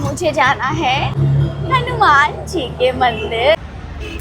मुझे जाना है हनुमान जी के मंदिर।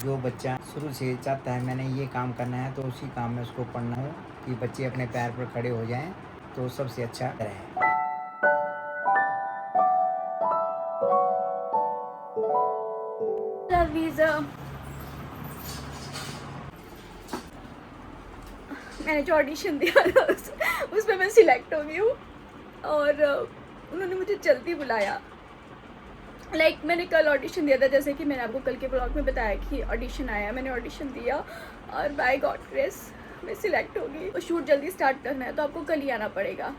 जो बच्चा शुरू से चाहता है मैंने ये काम करना है तो उसी काम में उसको पढ़ना हो कि बच्चे अपने पैर पर खड़े हो जाएं तो सबसे अच्छा रहे। मैंने जो ऑडिशन दिया था उसमें मैं सिलेक्ट हो गई हूँ और उन्होंने मुझे जल्दी बुलाया। मैंने कल ऑडिशन दिया था, जैसे कि मैंने आपको कल के ब्लॉग में बताया कि ऑडिशन आया, मैंने ऑडिशन दिया और बाय गॉड ग्रेस मैं सिलेक्ट हो गई। और शूट जल्दी स्टार्ट करना है तो आपको कल ही आना पड़ेगा,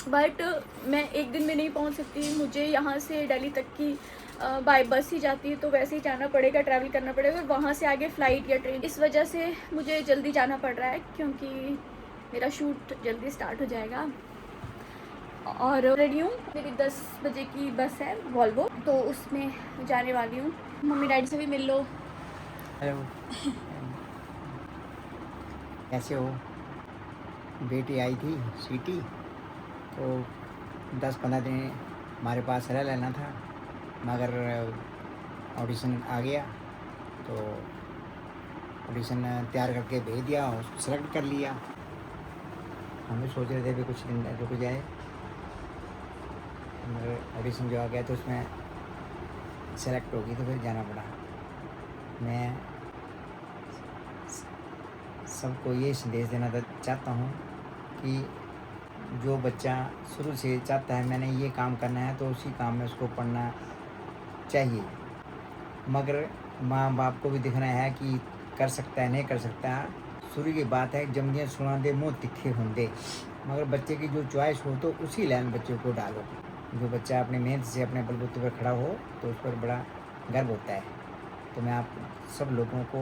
बट मैं एक दिन में नहीं पहुंच सकती। मुझे यहाँ से दिल्ली तक की बाय बस ही जाती है, तो वैसे ही जाना पड़ेगा, ट्रैवल करना पड़ेगा, वहाँ से आगे फ़्लाइट या ट्रेन। इस वजह से मुझे जल्दी जाना पड़ रहा है क्योंकि मेरा शूट जल्दी स्टार्ट हो जाएगा। और रेडी हूँ, मेरी 10 बजे की बस है वॉल्वो, तो उसमें जाने वाली हूँ। मम्मी डैडी से भी मिल लो। हेलो, कैसे हो? बेटी आई थी सीटी, तो 10-15 दिन हमारे पास रह लेना था, मगर ऑडिशन आ गया तो ऑडिशन तैयार करके भेज दिया, उसको सेलेक्ट कर लिया। हम भी सोच रहे थे भी कुछ दिन रुक जाए, मगर ऑडिशन जो आ गया तो उसमें सेलेक्ट हो गई तो फिर जाना पड़ा। मैं सबको ये संदेश देना चाहता हूँ कि जो बच्चा शुरू से चाहता है मैंने ये काम करना है तो उसी काम में उसको पढ़ना चाहिए, मगर माँ बाप को भी दिखना है कि कर सकता है नहीं कर सकता। शुरू की बात है जमदियाँ सुना दे मुँह तिखे होंदे, मगर बच्चे की जो चॉइस हो तो उसी लाइन बच्चे को डालो। जो बच्चा अपने मेहनत से अपने बलबूते पर खड़ा हो तो उस पर बड़ा गर्व होता है। तो मैं आप सब लोगों को,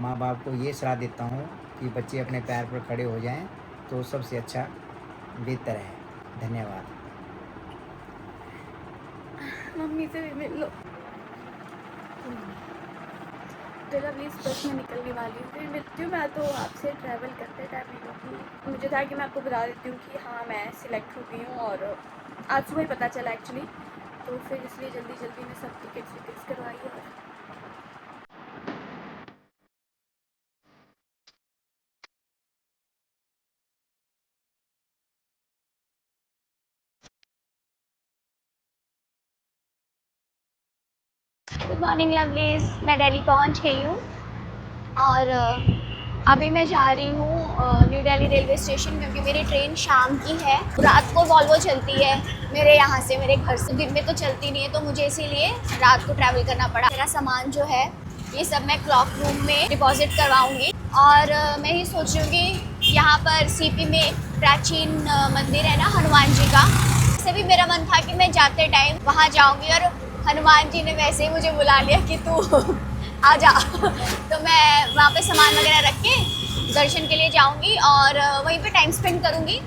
माँ बाप को ये सलाह देता हूँ कि बच्चे अपने पैर पर खड़े हो जाएं तो सबसे अच्छा बेहतर है। धन्यवाद। मम्मी से भी मिल लो। चलो प्लीज़, बस मैं निकलने वाली हूँ, फिर मिलती हूँ। मैं तो आपसे ट्रैवल करते टाइम मिलूँगी। मुझे था कि मैं आपको बता देती हूँ कि हाँ मैं सिलेक्ट हो गई हूँ, और आज सुबह ही पता चला एक्चुअली, तो फिर इसलिए जल्दी जल्दी में सब टिकट्स करवाई। और गुड मॉर्निंग लवलीज, मैं दिल्ली पहुंच गई हूँ और अभी मैं जा रही हूँ न्यू दिल्ली रेलवे स्टेशन, क्योंकि मेरी ट्रेन शाम की है। रात को वॉल्वो चलती है मेरे यहाँ से, मेरे घर से। दिन में तो चलती नहीं है, तो मुझे इसीलिए रात को ट्रैवल करना पड़ा। मेरा सामान जो है ये सब मैं क्लॉक रूम में डिपॉजिट करवाऊँगी। और मैं ही सोच रही हूँ कि यहाँ पर सीपी में एक प्राचीन मंदिर है ना हनुमान जी का, इससे भी मेरा मन था कि मैं जाते टाइम वहाँ जाऊँगी, और हनुमान जी ने वैसे ही मुझे बुला लिया कि तू आ जा। तो मैं वहाँ पे सामान वगैरह रख के दर्शन के लिए जाऊँगी और वहीं पे टाइम स्पेंड करूँगी,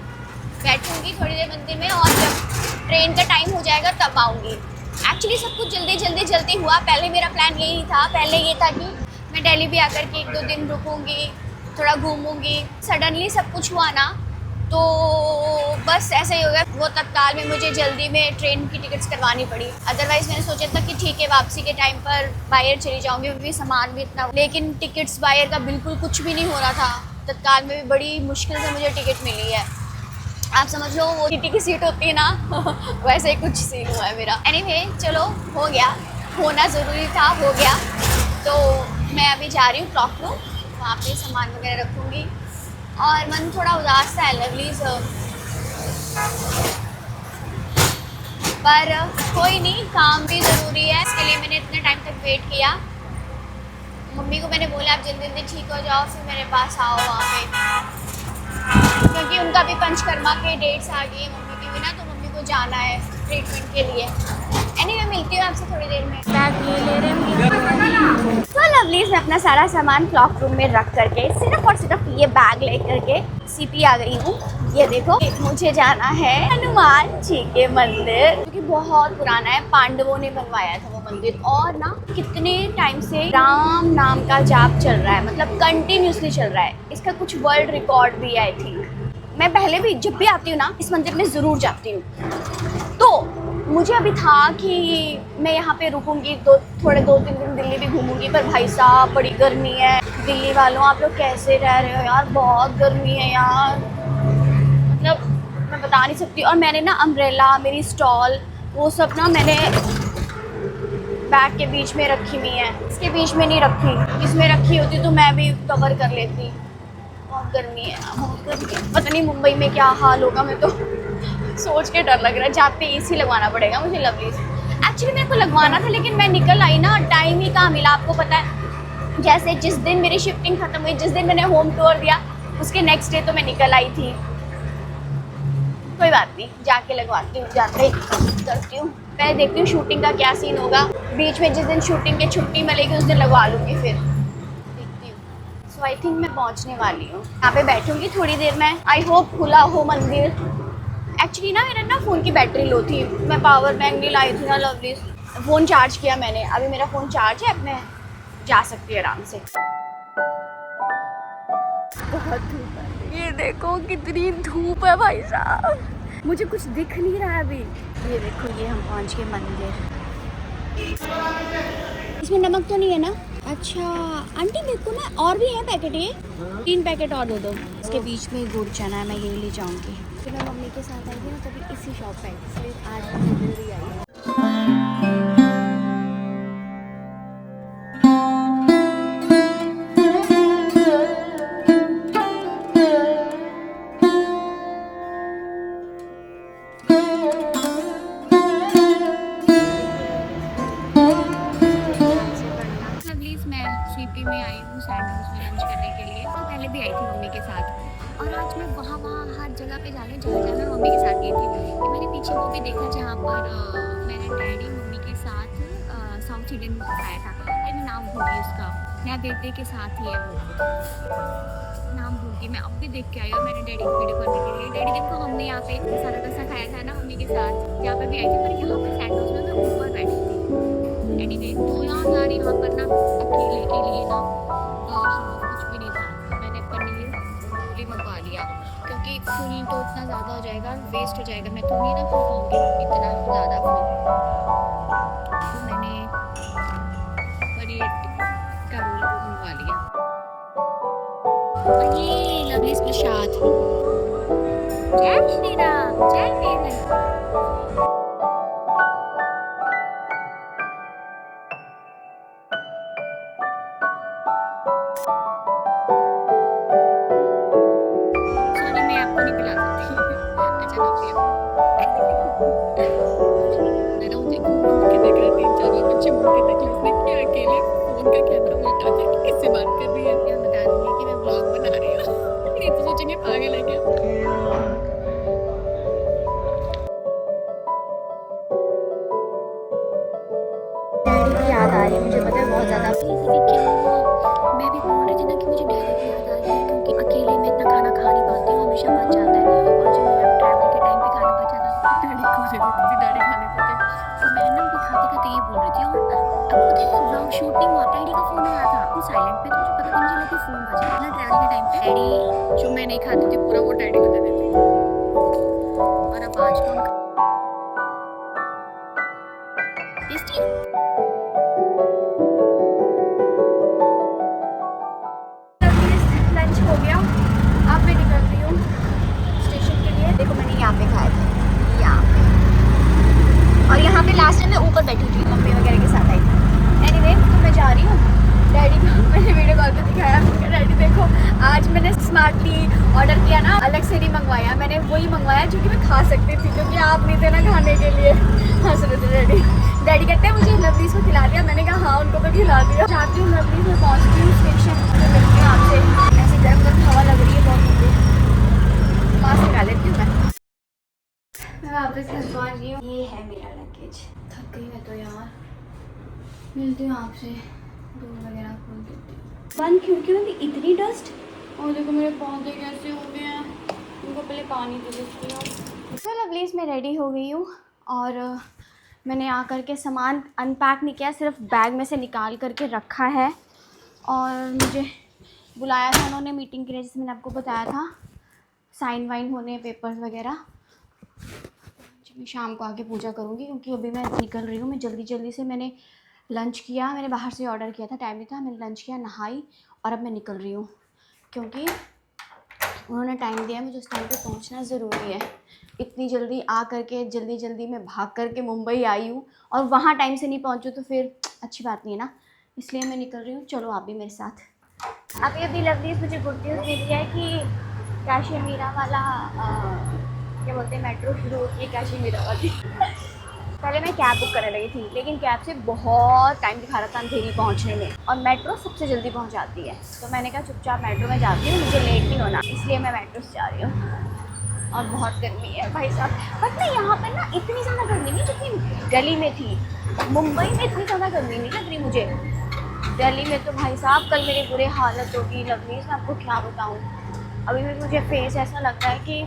बैठूँगी थोड़ी देर मंदिर में, और जब ट्रेन का टाइम हो जाएगा तब आऊँगी। एक्चुअली सब कुछ जल्दी हुआ। पहले मेरा प्लान यही था, पहले ये था कि मैं दिल्ली भी आकर के 1-2 दिन रुकूँगी, थोड़ा घूमूँगी। सडनली सब कुछ हुआ ना, तो बस ऐसा ही हो गया। वो तत्काल में मुझे जल्दी में ट्रेन की टिकट्स करवानी पड़ी। अदरवाइज़ मैंने सोचा था कि ठीक है वापसी के टाइम पर बायर चली जाऊँगी, क्योंकि सामान भी इतना, लेकिन टिकट्स बायर का बिल्कुल कुछ भी नहीं हो रहा था। तत्काल में भी बड़ी मुश्किल से मुझे टिकट मिली है। आप समझ लो वो टीटी की सीट होती है ना वैसे ही कुछ सीन हुआ है मेरा। एनीवे चलो, हो गया, होना ज़रूरी था, हो गया। तो मैं अभी जा रही हूँ क्लॉक रूम, वहाँ पे सामान वगैरह रखूँगी, और मन थोड़ा उदास सा है लवलीज, पर कोई नहीं, काम भी ज़रूरी है, इसके लिए मैंने इतने टाइम तक वेट किया। मम्मी को मैंने बोला आप जल्दी जल्दी ठीक हो जाओ, फिर मेरे पास आओ वहाँ पे, क्योंकि उनका भी पंचकर्मा के डेट्स आ गई है मम्मी की भी ना, तो मम्मी को जाना है ट्रीटमेंट के लिए। एनीवे मिलती हूँ आपसे थोड़ी देर में। बैग ले रहे हैं तो लवलीज, मैं अपना सारा सामान क्लॉक रूम में रख करके सिर्फ और सिर्फ ये बैग ले करके सीपी आ गई हूँ। ये देखो, मुझे जाना है हनुमान जी के मंदिर, क्योंकि बहुत पुराना है, पांडवों ने बनवाया था वो मंदिर। और ना कितने टाइम से राम नाम का जाप चल रहा है, मतलब कंटिन्यूसली चल रहा है। इसका कुछ वर्ल्ड रिकॉर्ड भी आई थिंक। मैं पहले भी जब भी आती हूँ ना इस मंदिर में ज़रूर जाती हूँ। तो मुझे अभी था कि मैं यहाँ पे रुकूंगी, थोड़े 2-3 दिन दिल्ली भी घूमूंगी, पर भाई साहब बड़ी गर्मी है। दिल्ली वालों आप लोग कैसे रह रहे हो यार, बहुत गर्मी है यार, मतलब मैं बता नहीं सकती। और मैंने ना अम्ब्रेला, मेरी स्टॉल, वो सब ना मैंने बैग के बीच में रखी हुई है, इसके बीच में नहीं रखी। इसमें रखी होती तो मैं भी कवर कर लेती। बहुत गर्मी है, बहुत गर्मी है। पता नहीं मुंबई में क्या हाल होगा, मैं तो सोच के डर लग रहा है। जाते एसी लगवाना पड़ेगा मुझे लवली से। एक्चुअली मेरे को लगवाना था, लेकिन मैं निकल आई ना, टाइम ही कहाँ मिला। आपको पता है, जैसे जिस दिन मेरी शिफ्टिंग ख़त्म हुई, जिस दिन मैंने होम टूर दिया, उसके नेक्स्ट डे तो मैं निकल आई थी। कोई बात नहीं, जाके लगवाती हूँ, जाते ही करती हूँ। पहले देखती हूँ शूटिंग का क्या सीन होगा। बीच में जिस दिन शूटिंग की छुट्टी मिलेगी उस दिन लगवा लूँगी, फिर देखती हूँ। सो आई थिंक मैं पहुँचने वाली हूँ, यहाँ पे बैठूँगी थोड़ी देर में। आई होप खुला हो मंदिर। एक्चुअली ना मेरा ना फ़ोन की बैटरी लो थी, मैं पावर बैंक नहीं लाई थी ना लवली। फ़ोन चार्ज किया मैंने, अभी मेरा फ़ोन चार्ज है, अब मैं जा सकती हूँ आराम से। बहुत धूप है, ये देखो कितनी धूप है भाई साहब, मुझे कुछ दिख नहीं रहा है अभी। ये देखो, ये हम पहुंच गए मंदिर। इसमें नमक तो नहीं है ना? अच्छा आंटी, मेरे को ना और भी है पैकेट, ये 3 पैकेट और दे दो। इसके बीच में गुड़ चना है, मैं यही ले जाऊंगी। तो मैं मम्मी के साथ आई थी ना, तभी इसी शॉप पे आई थी, इसलिए आज मुझे जल्दी आई है। मैं सीपी में आई हूँ सैंडविच में लंच करने के लिए। तो पहले भी आई थी मम्मी के साथ, और आज मैं वहाँ हर जगह पे जा रही हूँ, जहाँ मैं मम्मी के साथ गई थी। कि मैंने पीछे वो भी देखा जहाँ पर मैंने डैडी मम्मी के साथ साउथ इंडियन खाया था। अरे मैं नाम भूल गई उसका, नया बेटे के साथ ही है वो, नाम भूल गई मैं। अब भी देख के आई और मैंने डैडी को वीडियो करने के लिए, डैडी देखो हमने यहाँ पे मसाला डोसा खाया था ना मम्मी के साथ, यहाँ पर भी आई थी। पर यहाँ पर सैंडविच में मैं ऊपर बैठी थी। एनीवे, तो यार यहाँ पर ना अकेले के लिए ना कुछ भी नहीं था। मैंने पनीर भी मंगवा लिया, क्योंकि फुल तो इतना ज़्यादा हो जाएगा, वेस्ट हो जाएगा। मैं तो नहीं ना खा पाऊँगी इतना ज़्यादा फुल। तो मैंने पनीर का रोल मंगवा लिया। और ये लवली प्रसाद, जय श्री राम, जय देव। याद आ रही है मुझे, पता है बहुत ज़्यादा। मैं भी बोल रही थी ना कि मुझे डैडी की याद आ रही है, क्योंकि अकेले में इतना खाना खा नहीं पाती हूँ, हमेशा बच जाता है। और जो मेरा ट्रैवल के टाइम पे खाना बचा था डैडी को दे देती थी, डैडी खा लेते थे। तो मैं ना अभी खाते खाते ये बोल रही थी। और आपको देखो व्लॉग शूट नहीं हुआ, डैडी का फ़ोन आया था, वो साइलेंट पे, तो मुझे पता नहीं चला कि फ़ोन बजा ना। ट्रैवल के टाइम पे डैडी जो मैं नहीं खाती थी पूरा, वो डैडी को दे देती थी। और अब आज कौन टेस्टी। लंच हो गया, अब मैं निकल रही हूँ स्टेशन के लिए। देखो मैंने यहाँ पे खाया था, यहाँ पे, और यहाँ पे लास्ट टाइम मैं ऊपर बैठी थी, मम्मी वगैरह के साथ आई थी। एनीवे, तो मैं जा रही हूँ। डैडी को मैंने वीडियो कॉल पे दिखाया, डैडी देखो आज मैंने स्मार्टली ऑर्डर किया ना, अलग से नहीं मंगवाया, मैंने वही मंगवाया जो कि मैं खा सकती थी, क्योंकि आप नहीं थे ना खाने के लिए। हंस रहे थे डैडी। डैडी कहते हैं मुझे लवलीज को खिला दिया, मैंने कहा हाँ उनको तो खिला दिया। जाती हूँ लवलीज में, पहुँचती हूँ स्टेशन, तो मिलती हूँ आपसे। ऐसी गर्म गर्म हवा लग रही है बहुत मुझे, मास्क लगा लेती हूँ मैं वापस घर पहुँच गई हूँ। ये है मेरा लगेज, थक गई मैं तो यार। मिलती हूँ आपसे, डोर वगैरह खोल देती हूँ। बंद खिड़कियों में भी इतनी डस्ट, और देखो मेरे पौधे कैसे हो गए हैं, उनको पहले पानी दे देती हूँ। तो लवलीज मैं रेडी हो गई हूँ, और मैंने आकर के सामान अनपैक नहीं किया, सिर्फ बैग में से निकाल करके रखा है। और मुझे बुलाया था उन्होंने मीटिंग के लिए, जैसे मैंने आपको बताया था, साइन वाइन होने, पेपर्स वगैरह। शाम को आके पूजा करूँगी क्योंकि अभी मैं निकल रही हूँ। मैं जल्दी जल्दी से मैंने लंच किया, मैंने बाहर से ऑर्डर किया था, टाइम नहीं था, मैंने लंच किया, नहाई और अब मैं निकल रही हूँ क्योंकि उन्होंने टाइम दिया, मुझे उस टाइम पे पहुँचना ज़रूरी है। इतनी जल्दी आ करके जल्दी जल्दी मैं भाग करके मुंबई आई हूँ और वहाँ टाइम से नहीं पहुँचूँ तो फिर अच्छी बात नहीं है ना, इसलिए मैं निकल रही हूँ। चलो आप भी मेरे साथ। अभी लवली मुझे गुड न्यूज़ दे दिया है कि काशी मीरा वाला क्या बोलते हैं मेट्रो शुरू होती है काशी मीरा वाली। पहले मैं कैब बुक करने लगी थी लेकिन कैब से बहुत टाइम दिखा रहा था अंधेरी पहुंचने में और मेट्रो सबसे जल्दी पहुंच जाती है, तो मैंने कहा चुपचाप मेट्रो में जाती हूँ, मुझे लेट नहीं होना, इसलिए मैं मेट्रो से जा रही हूँ। और बहुत गर्मी है भाई साहब, बट नहीं यहाँ पर ना इतनी ज़्यादा गर्मी नहीं जितनी दिल्ली में थी। मुंबई में इतनी ज़्यादा गर्मी नहीं लग रही मुझे, दिल्ली में तो भाई साहब कल मेरी बुरी हालत होगी लवली, मैं आपको क्या बताऊँ। अभी भी मुझे फेस ऐसा लग रहा है कि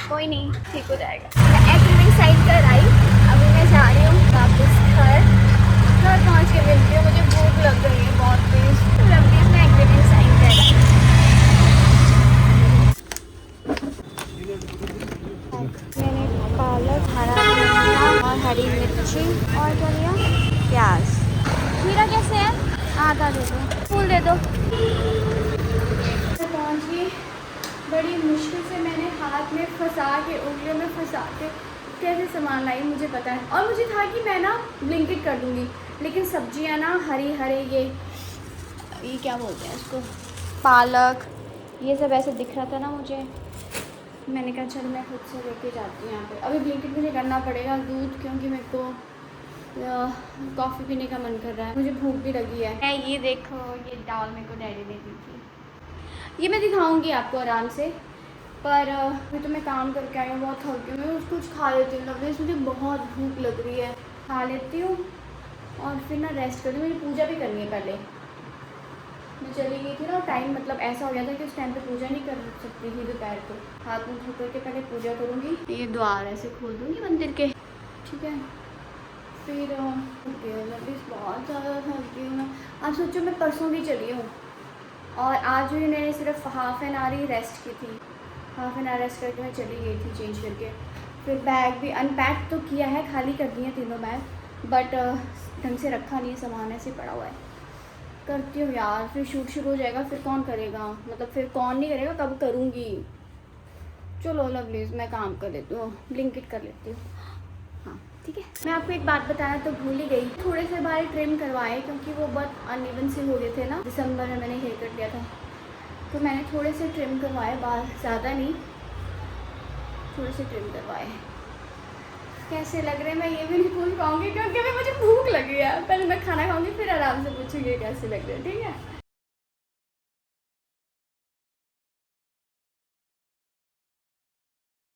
कोई नहीं, ठीक हो जाएगा। मैं एक्टिविटी साइड कर आई, अभी मैं जा रही हूँ वापस घर पहुँच के मिलती हूँ, मुझे भूख लग रही है बहुत तेज। तो लवली मैं एक्टिविटी साइड कर आई। मैंने पालक, हरा धनिया और हरी मिर्ची और क्या लिया, प्याज। खीरा कैसे है, आधा दे दो, फूल दे दो। पहुँच गई, बड़ी मुश्किल से मैंने हाथ में फंसा के, उंगलियों में फंसा के कैसे सामान लाई मुझे पता है। और मुझे था कि मैं ना ब्लिंकिट कर दूँगी, लेकिन सब्जियां ना हरी हरे ये क्या बोलते हैं इसको, पालक, ये सब ऐसे दिख रहा था ना मुझे, मैंने कहा चल मैं खुद से लेके जाती हूँ यहाँ पे। अभी ब्लिंकिट मुझे करना पड़ेगा, दूध, क्योंकि मेरे को कॉफ़ी पीने का मन कर रहा है, मुझे भूख भी लगी है। ये देखो, ये दाल मेरे को डैडी ने दी थी, ये मैं दिखाऊंगी आपको आराम से, पर अभी तो मैं काम करके आई हूँ, बहुत थक गई, मैं कुछ खा लेती हूँ लवली, मुझे बहुत भूख लग रही है, खा लेती हूँ और फिर ना रेस्ट करती हूँ। मुझे पूजा भी करनी है, पहले मैं चली गई थी ना, टाइम मतलब ऐसा हो गया था कि उस टाइम पे पूजा नहीं कर सकती थी दोपहर को, हाथ मुँह धो करके पहले पूजा करूँगी, ये द्वार ऐसे खोल दूँगी मंदिर के, ठीक है, फिर लवली बहुत ज़्यादा थक गई हूँ मैं। आप सोचो मैं परसों भी चली हूँ और आज भी मैंने सिर्फ half an hour he rest की थी, हाफ़ एन आवर रेस्ट करके मैं चली गई थी चेंज करके। फिर बैग भी अनपैक तो किया है, खाली कर दिए तीनों बैग, बट ढंग से रखा नहीं है, सामान ऐसे पड़ा हुआ है। करती हूँ यार, फिर शूट शुरू हो जाएगा, फिर कौन करेगा, मतलब फिर कौन नहीं करेगा, कब करूँगी। चलो लवलीज़ मैं काम कर लेती हूँ, ब्लिंकिट कर लेती हूँ, हाँ ठीक है। मैं आपको एक बात बताना तो भूल ही गई, थोड़े से बाल ट्रिम करवाए क्योंकि वो बहुत अनइवन से हो गए थे ना, दिसंबर में मैंने हेयर कट लिया था, तो मैंने थोड़े से ट्रिम करवाए बाल, ज़्यादा नहीं, थोड़े से ट्रिम करवाए। कैसे लग रहे हैं मैं ये भी नहीं पूछ पाऊँगी क्योंकि अभी मुझे भूख लगी है, पहले मैं खाना खाऊंगी फिर आराम से पूछूंगी कैसे लग रहे हैं, ठीक है।